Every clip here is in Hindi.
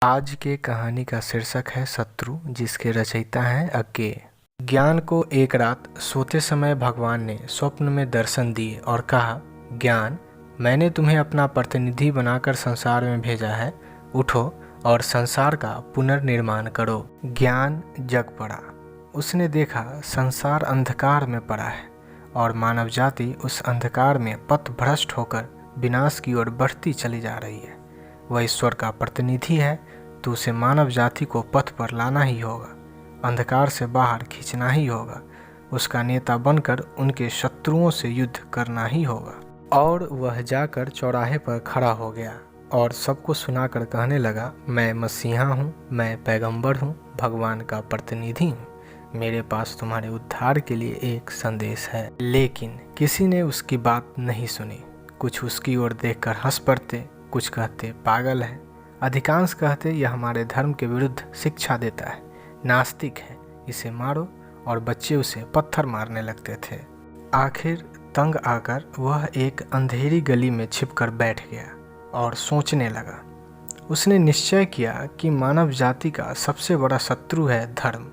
आज के कहानी का शीर्षक है शत्रु, जिसके रचयिता हैं अज्ञेय। ज्ञान को एक रात सोते समय भगवान ने स्वप्न में दर्शन दिए और कहा, ज्ञान, मैंने तुम्हें अपना प्रतिनिधि बनाकर संसार में भेजा है। उठो और संसार का पुनर्निर्माण करो। ज्ञान जग पड़ा। उसने देखा संसार अंधकार में पड़ा है और मानव जाति उस अंधकार में पथभ्रष्ट होकर विनाश की ओर बढ़ती चली जा रही है। वह ईश्वर का प्रतिनिधि है तो उसे मानव जाति को पथ पर लाना ही होगा, अंधकार से बाहर खींचना ही होगा, उसका नेता बनकर उनके शत्रुओं से युद्ध करना ही होगा। और वह जाकर चौराहे पर खड़ा हो गया और सबको सुनाकर कहने लगा, मैं मसीहा हूँ, मैं पैगंबर हूँ, भगवान का प्रतिनिधि हूँ। मेरे पास तुम्हारे उद्धार के लिए एक संदेश है। लेकिन किसी ने उसकी बात नहीं सुनी। कुछ उसकी ओर देखकर हंस पड़ते, कुछ कहते पागल है, अधिकांश कहते यह हमारे धर्म के विरुद्ध शिक्षा देता है, नास्तिक है, इसे मारो, और बच्चे उसे पत्थर मारने लगते थे। आखिर तंग आकर वह एक अंधेरी गली में छिपकर बैठ गया और सोचने लगा। उसने निश्चय किया कि मानव जाति का सबसे बड़ा शत्रु है धर्म,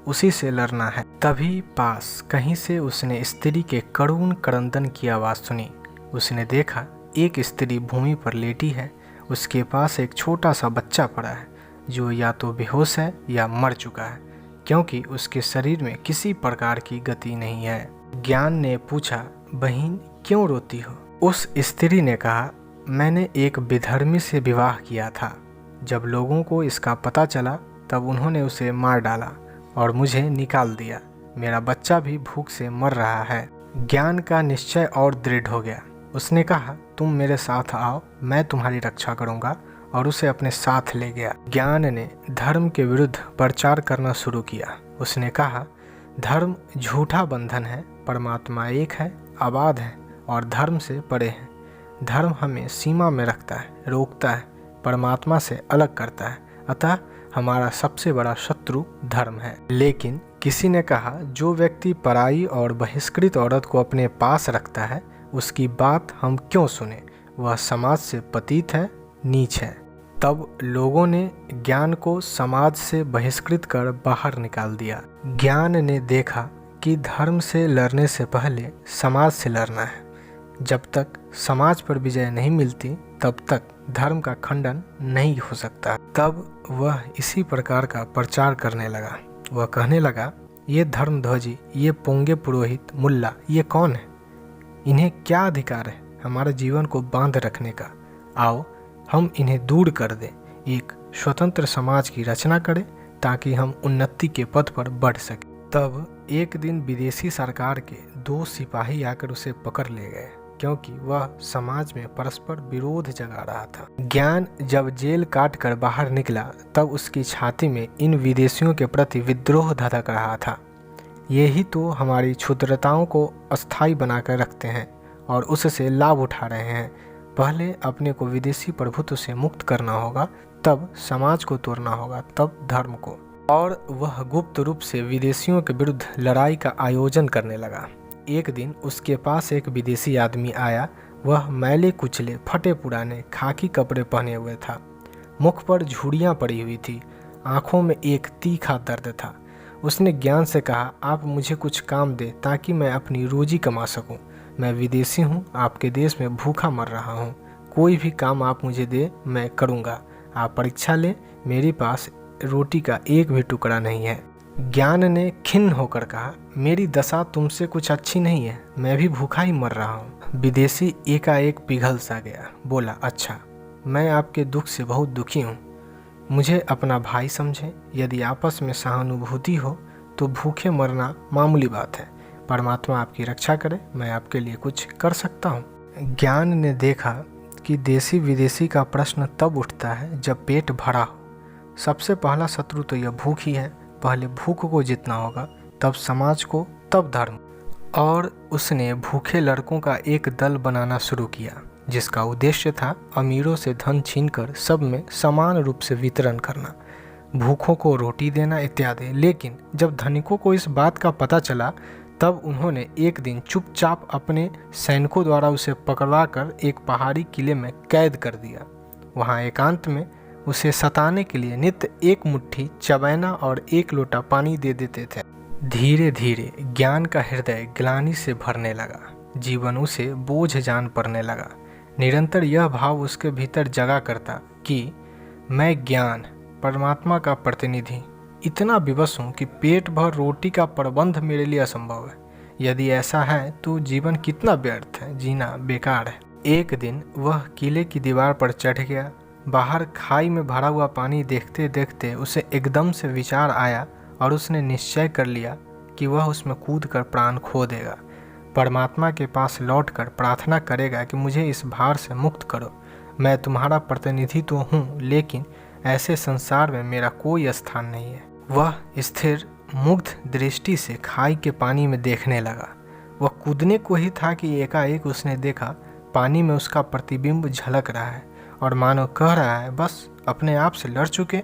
उसी से लड़ना है। तभी पास कहीं से उसने स्त्री के करुण क्रंदन की आवाज़ सुनी। उसने देखा एक स्त्री भूमि पर लेटी है, उसके पास एक छोटा सा बच्चा पड़ा है जो या तो बेहोश है या मर चुका है, क्योंकि उसके शरीर में किसी प्रकार की गति नहीं है। ज्ञान ने पूछा, बहन क्यों रोती हो? उस स्त्री ने कहा, मैंने एक विधर्मी से विवाह किया था। जब लोगों को इसका पता चला तब उन्होंने उसे मार डाला और मुझे निकाल दिया। मेरा बच्चा भी भूख से मर रहा है। ज्ञान का निश्चय और दृढ़ हो गया। उसने कहा, तुम मेरे साथ आओ, मैं तुम्हारी रक्षा करूंगा, और उसे अपने साथ ले गया। ज्ञान ने धर्म के विरुद्ध प्रचार करना शुरू किया। उसने कहा, धर्म झूठा बंधन है, परमात्मा एक है, आबाद है और धर्म से परे है। धर्म हमें सीमा में रखता है, रोकता है, परमात्मा से अलग करता है, अतः हमारा सबसे बड़ा शत्रु धर्म है। लेकिन किसी ने कहा, जो व्यक्ति पराई और बहिष्कृत औरत को अपने पास रखता है उसकी बात हम क्यों सुने, वह समाज से पतित है, नीच है। तब लोगों ने ज्ञान को समाज से बहिष्कृत कर बाहर निकाल दिया। ज्ञान ने देखा कि धर्म से लड़ने से पहले समाज से लड़ना है। जब तक समाज पर विजय नहीं मिलती तब तक धर्म का खंडन नहीं हो सकता। तब वह इसी प्रकार का प्रचार करने लगा। वह कहने लगा, ये धर्मध्वजी, ये पोंगे पुरोहित, मुल्ला, ये कौन है? इन्हें क्या अधिकार है हमारे जीवन को बांध रखने का? आओ हम इन्हें दूर कर दें, एक स्वतंत्र समाज की रचना करें ताकि हम उन्नति के पथ पर बढ़ सकें। तब एक दिन विदेशी सरकार के 2 सिपाही आकर उसे पकड़ ले गए, क्योंकि वह समाज में परस्पर विरोध जगा रहा था। ज्ञान जब जेल काट कर बाहर निकला तब उसकी छाती में इन विदेशियों के प्रति विद्रोह धधक रहा था। यही तो हमारी क्षुद्रताओं को अस्थायी बनाकर रखते हैं और उससे लाभ उठा रहे हैं। पहले अपने को विदेशी प्रभुत्व से मुक्त करना होगा, तब समाज को तोड़ना होगा, तब धर्म को। और वह गुप्त रूप से विदेशियों के विरुद्ध लड़ाई का आयोजन करने लगा। एक दिन उसके पास एक विदेशी आदमी आया। वह मैले कुचले, फटे पुराने खाकी कपड़े पहने हुए था। मुख पर झुर्रियाँ पड़ी हुई थी, आंखों में एक तीखा दर्द था। उसने ज्ञान से कहा, आप मुझे कुछ काम दे ताकि मैं अपनी रोजी कमा सकूं। मैं विदेशी हूं, आपके देश में भूखा मर रहा हूं। कोई भी काम आप मुझे दे, मैं करूंगा। आप परीक्षा लें, मेरे पास रोटी का एक भी टुकड़ा नहीं है। ज्ञान ने खिन्न होकर कहा, मेरी दशा तुमसे कुछ अच्छी नहीं है, मैं भी भूखा ही मर रहा हूँ। विदेशी एकाएक पिघल सा गया। बोला, अच्छा, मैं आपके दुख से बहुत दुखी हूँ, मुझे अपना भाई समझें। यदि आपस में सहानुभूति हो तो भूखे मरना मामूली बात है। परमात्मा आपकी रक्षा करे, मैं आपके लिए कुछ कर सकता हूँ। ज्ञान ने देखा कि देसी विदेशी का प्रश्न तब उठता है जब पेट भरा हो। सबसे पहला शत्रु तो यह भूख ही है। पहले भूख को जीतना होगा, तब समाज को, तब धर्म। और उसने भूखे लड़कों का एक दल बनाना शुरू किया, जिसका उद्देश्य था अमीरों से धन छीनकर सब में समान रूप से वितरण करना, भूखों को रोटी देना इत्यादि। लेकिन जब धनिकों को इस बात का पता चला तब उन्होंने एक दिन चुपचाप अपने सैनिकों द्वारा उसे पकड़वा कर एक पहाड़ी किले में कैद कर दिया। वहाँ एकांत में उसे सताने के लिए नित्य एक मुट्ठी चबैना और एक लोटा पानी दे देते थे। धीरे धीरे ज्ञान का हृदय ग्लानि से भरने लगा। जीवन उसे बोझ जान पड़ने लगा। निरंतर यह भाव उसके भीतर जगा करता कि मैं ज्ञान, परमात्मा का प्रतिनिधि, इतना विवश हूँ कि पेट भर रोटी का प्रबंध मेरे लिए असंभव है। यदि ऐसा है तो जीवन कितना व्यर्थ है, जीना बेकार है। एक दिन वह किले की दीवार पर चढ़ गया। बाहर खाई में भरा हुआ पानी देखते देखते उसे एकदम से विचार आया और उसने निश्चय कर लिया कि वह उसमें कूद कर प्राण खो देगा। परमात्मा के पास लौटकर प्रार्थना करेगा कि मुझे इस भार से मुक्त करो। मैं तुम्हारा प्रतिनिधि तो हूँ, लेकिन ऐसे संसार में मेरा कोई स्थान नहीं है। वह स्थिर मुग्ध दृष्टि से खाई के पानी में देखने लगा। वह कूदने को ही था कि एकाएक उसने देखा पानी में उसका प्रतिबिंब झलक रहा है और मानो कह रहा है, बस अपने आप से लड़ चुके।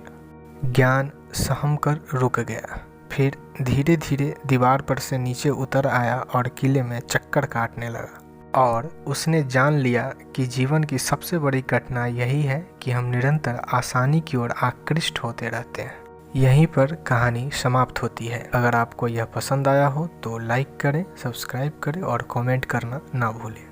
ज्ञान सहम कर रुक गया, फिर धीरे धीरे दीवार पर से नीचे उतर आया और किले में चक्कर काटने लगा। और उसने जान लिया कि जीवन की सबसे बड़ी कठिनाई यही है कि हम निरंतर आसानी की ओर आकृष्ट होते रहते हैं। यहीं पर कहानी समाप्त होती है। अगर आपको यह पसंद आया हो तो लाइक करें, सब्सक्राइब करें और कमेंट करना ना भूलें।